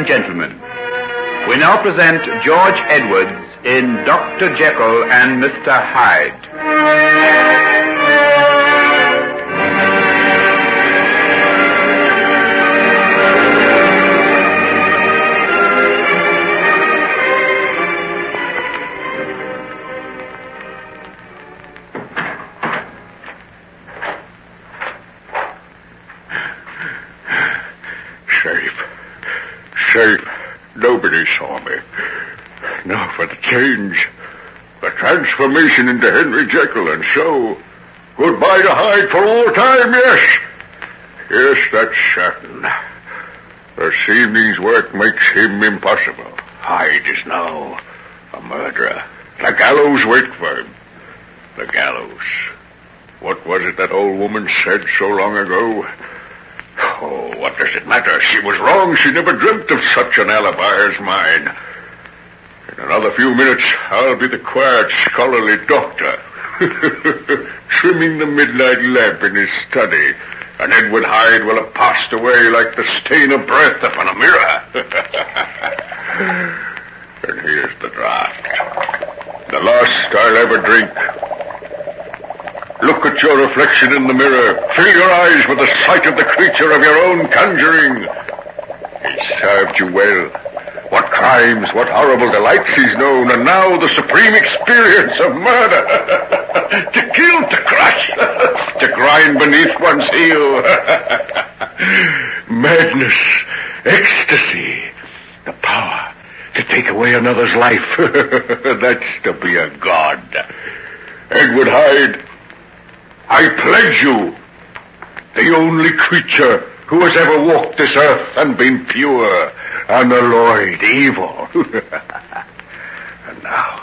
and gentlemen, we now present George Edwards in Dr. Jekyll and Mr. Hyde. Safe. Nobody saw me. Now for the change. The transformation into Henry Jekyll, and so goodbye to Hyde for all time, yes. Yes, that's certain. This evening's work makes him impossible. Hyde is now a murderer. The gallows wait for him. The gallows. What was it that old woman said so long ago? Oh, what does it matter? She was wrong. She never dreamt of such an alibi as mine. In another few minutes, I'll be the quiet, scholarly doctor, trimming the midnight lamp in his study, and Edward Hyde will have passed away like the stain of breath upon a mirror. And here's the draught. The last I'll ever drink. Look at your reflection in the mirror. Fill your eyes with the sight of the creature of your own conjuring. He served you well. What crimes, what horrible delights he's known, and now the supreme experience of murder. To kill, to crush, to grind beneath one's heel. Madness, ecstasy, the power to take away another's life. That's to be a god. Edward Hyde, I pledge you, the only creature who has ever walked this earth and been pure, unalloyed evil. And now,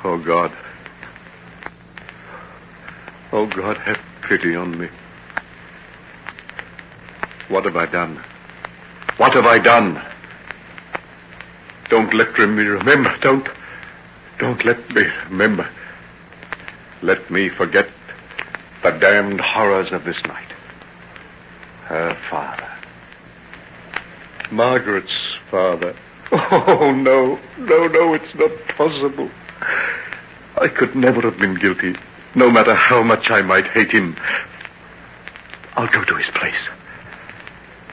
oh God. Oh God, have pity on me. What have I done? What have I done? Don't let me remember. Don't let me remember. Let me forget the damned horrors of this night. Her father. Margaret's father. Oh, no, it's not possible. I could never have been guilty, no matter how much I might hate him. I'll go to his place.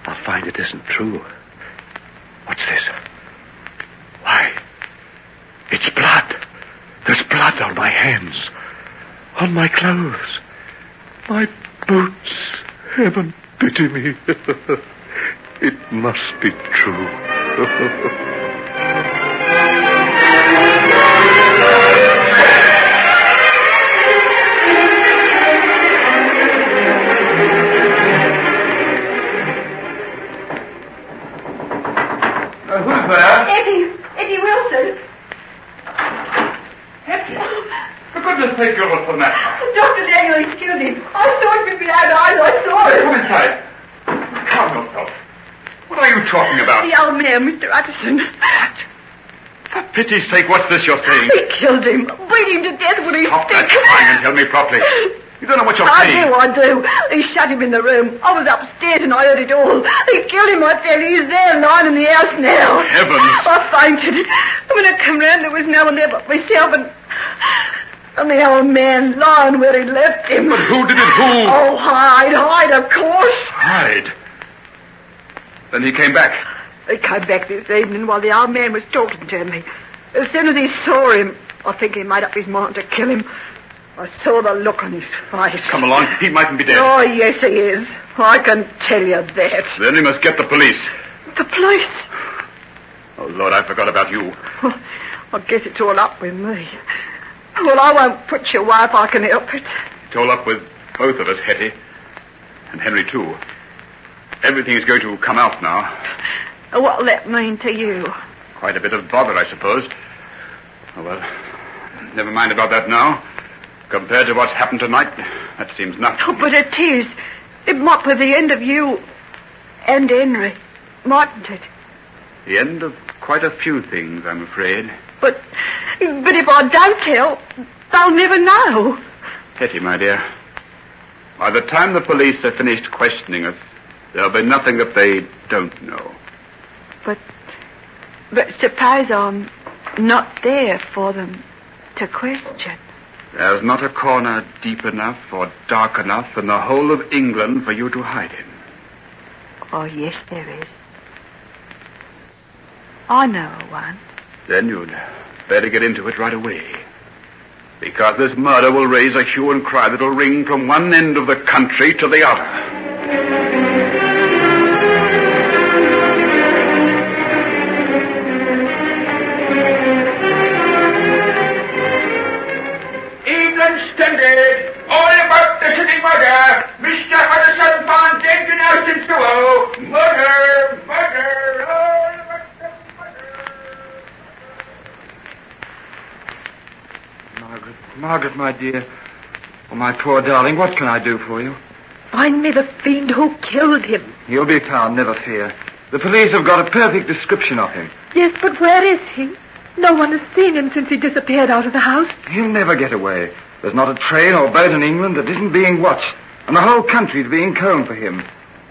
I'll find it isn't true. What's this? Why, it's blood. There's blood on my hands, on my clothes, my boots. Heaven pity me. It must be true. Who's there? Hettie Wilson. Hettie? For goodness sake, you're what's the matter? Dr. Daniel, he's killed him. I saw it with my own eyes. I saw it. Come inside. Calm yourself. What are you talking about? The old man, Mr. Utterson. What? For pity's sake, what's this you're saying? He killed him. Beat him to death with his Stop stick. that crying and tell me properly. You don't know what you're saying. I do. He shut him in the room. I was upstairs and I heard it all. He killed him, I tell you. He's there lying in the house now. Heavens. I fainted. When I come round, there was no one there but myself and the old man lying where he left him. But who did it? Who? Oh, Hyde, of course. Hyde. Then he came back. He came back this evening while the old man was talking to me. As soon as he saw him, I think he made up his mind to kill him. I saw the look on his face. Come along. He mightn't be dead. Oh, yes, he is. I can tell you that. Then he must get the police. The police? Oh, Lord, I forgot about you. Well, I guess it's all up with me. Well, I won't put you away if I can help it. It's all up with both of us, Hettie. And Henry, too. Everything is going to come out now. What'll that mean to you? Quite a bit of bother, I suppose. Oh, well, never mind about that now. Compared to what's happened tonight, that seems nothing. Oh, but it is. It might be the end of you and Henry, mightn't it? The end of quite a few things, I'm afraid. But if I don't tell, they'll never know. Hettie, my dear, by the time the police have finished questioning us, there'll be nothing that they don't know. But suppose I'm not there for them to question. There's not a corner deep enough or dark enough in the whole of England for you to hide in. Oh, yes, there is. I know one. Then you'd better get into it right away. Because this murder will raise a hue and cry that'll ring from one end of the country to the other. Standard, all about the city murder. Mr. Hudson found dead in Austin Sewer. Murder, all about the murder. Margaret, my dear. Oh, my poor darling, what can I do for you? Find me the fiend who killed him. He'll be found, never fear. The police have got a perfect description of him. Yes, but where is he? No one has seen him since he disappeared out of the house. He'll never get away. There's not a train or boat in England that isn't being watched, and the whole country's being combed for him.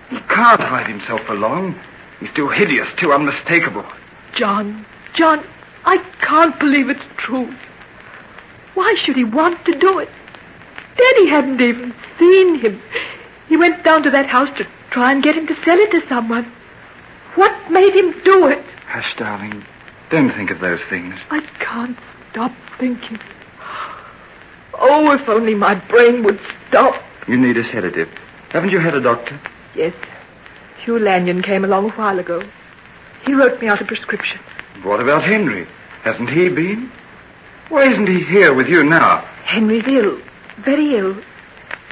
He can't hide himself for long. He's too hideous, too unmistakable. John, I can't believe it's true. Why should he want to do it? Daddy hadn't even seen him. He went down to that house to try and get him to sell it to someone. What made him do it? Hush, darling. Don't think of those things. I can't stop thinking. Oh, if only my brain would stop. You need a sedative. Haven't you had a doctor? Yes. Hugh Lanyon came along a while ago. He wrote me out a prescription. What about Henry? Hasn't he been? Why isn't he here with you now? Henry's ill. Very ill.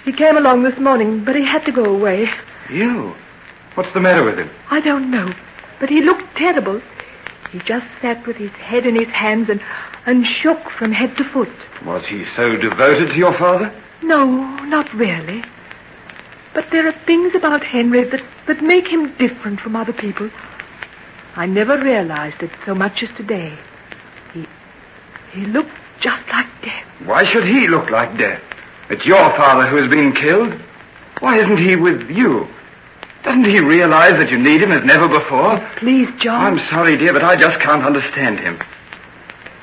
He came along this morning, but he had to go away. Ill? What's the matter with him? I don't know, but he looked terrible. He just sat with his head in his hands and shook from head to foot. Was he so devoted to your father? No, not really. But there are things about Henry that make him different from other people. I never realized it so much as today. He looked just like death. Why should he look like death? It's your father who has been killed. Why isn't he with you? Doesn't he realize that you need him as never before? Please, John. I'm sorry, dear, but I just can't understand him.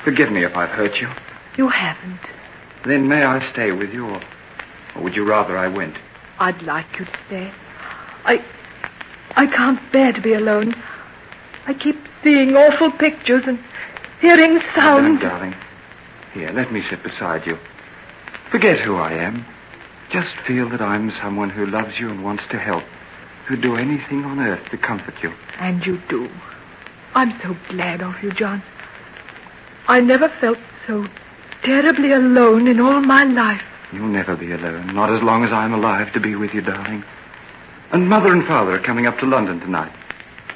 Forgive me if I've hurt you. You haven't. Then may I stay with you, or would you rather I went? I'd like you to stay. I can't bear to be alone. I keep seeing awful pictures and hearing sounds. Don't, darling. Here, let me sit beside you. Forget who I am. Just feel that I'm someone who loves you and wants to help, who'd do anything on earth to comfort you. And you do. I'm so glad of you, John. I never felt so terribly alone in all my life. You'll never be alone, not as long as I'm alive to be with you, darling. And Mother and Father are coming up to London tonight.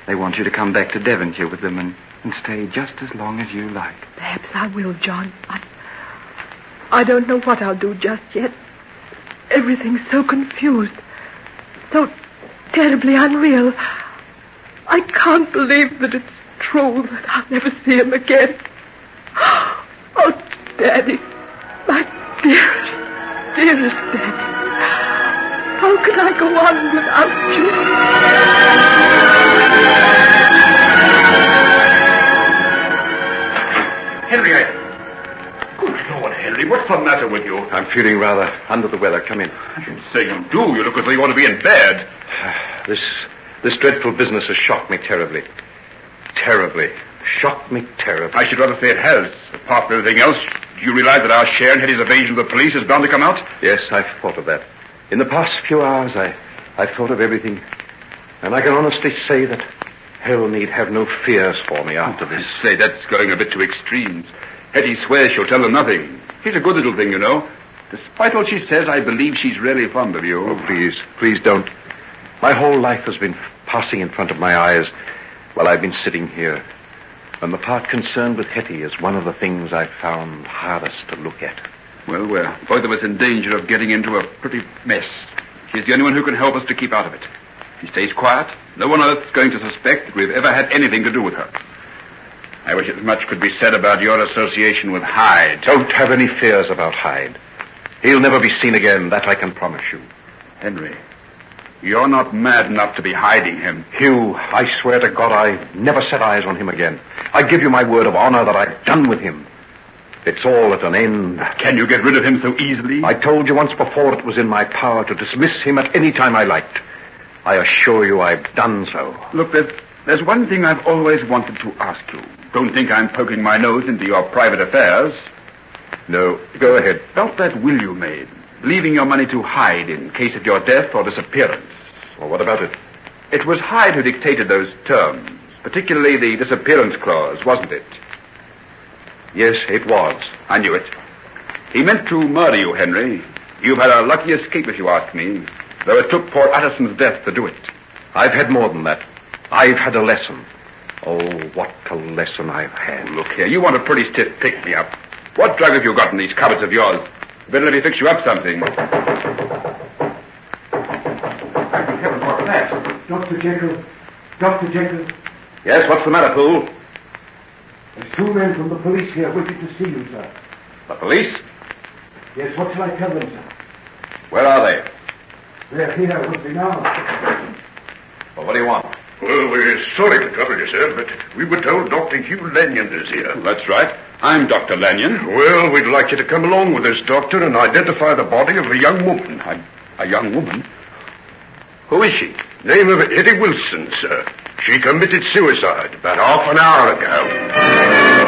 They want you to come back to Devonshire with them and stay just as long as you like. Perhaps I will, John. I don't know what I'll do just yet. Everything's so confused. So terribly unreal. I can't believe that it's true that I'll never see him again. Oh, Daddy. My dearest Daddy. How can I go on without you? Henry, Good Lord, Henry, what's the matter with you? I'm feeling rather under the weather. Come in. I should say you do. You look as though you want to be in bed. This dreadful business has shocked me terribly. Terribly. Shocked me terribly. I should rather say it has. Apart from everything else, do you realize that our share in Hettie's evasion of the police is bound to come out? Yes, I've thought of that. In the past few hours, I've thought of everything. And I can honestly say that hell need have no fears for me after this. I say, that's going a bit to extremes. Hettie swears she'll tell them nothing. She's a good little thing, you know. Despite all she says, I believe she's really fond of you. Oh, please don't. My whole life has been passing in front of my eyes while I've been sitting here. And the part concerned with Hettie is one of the things I've found hardest to look at. Well, we're both of us in danger of getting into a pretty mess. She's the only one who can help us to keep out of it. If she stays quiet, no one on earth's going to suspect that we've ever had anything to do with her. I wish as much could be said about your association with Hyde. Don't have any fears about Hyde. He'll never be seen again, that I can promise you. Henry, you're not mad enough to be hiding him. Hugh, I swear to God I never set eyes on him again. I give you my word of honor that I've done with him. It's all at an end. Can you get rid of him so easily? I told you once before it was in my power to dismiss him at any time I liked. I assure you I've done so. Look, there's one thing I've always wanted to ask you. Don't think I'm poking my nose into your private affairs. No, go ahead. About that will you made, leaving your money to Hyde in case of your death or disappearance. Well, what about it? It was Hyde who dictated those terms, particularly the disappearance clause, wasn't it? Yes, it was. I knew it. He meant to murder you, Henry. You've had a lucky escape, if you ask me, though it took poor Utterson's death to do it. I've had more than that. I've had a lesson. Oh, what a lesson I've had. Look here, you want a pretty stiff pick-me-up. What drug have you got in these cupboards of yours? Better let me fix you up something. Thank heavens, what's that? Dr. Jekyll. Dr. Jekyll. Yes, what's the matter, Poole? There's 2 men from the police here waiting to see you, sir. The police? Yes, what shall I tell them, sir? Where are they? They're here with me now. Well, what do you want? Well, we're sorry to trouble you, sir, but we were told Dr. Hugh Lanyon is here. That's right. I'm Dr. Lanyon. Well, we'd like you to come along with us, Doctor, and identify the body of a young woman. A young woman? Who is she? Name of Hettie Wilson, sir. She committed suicide about half an hour ago.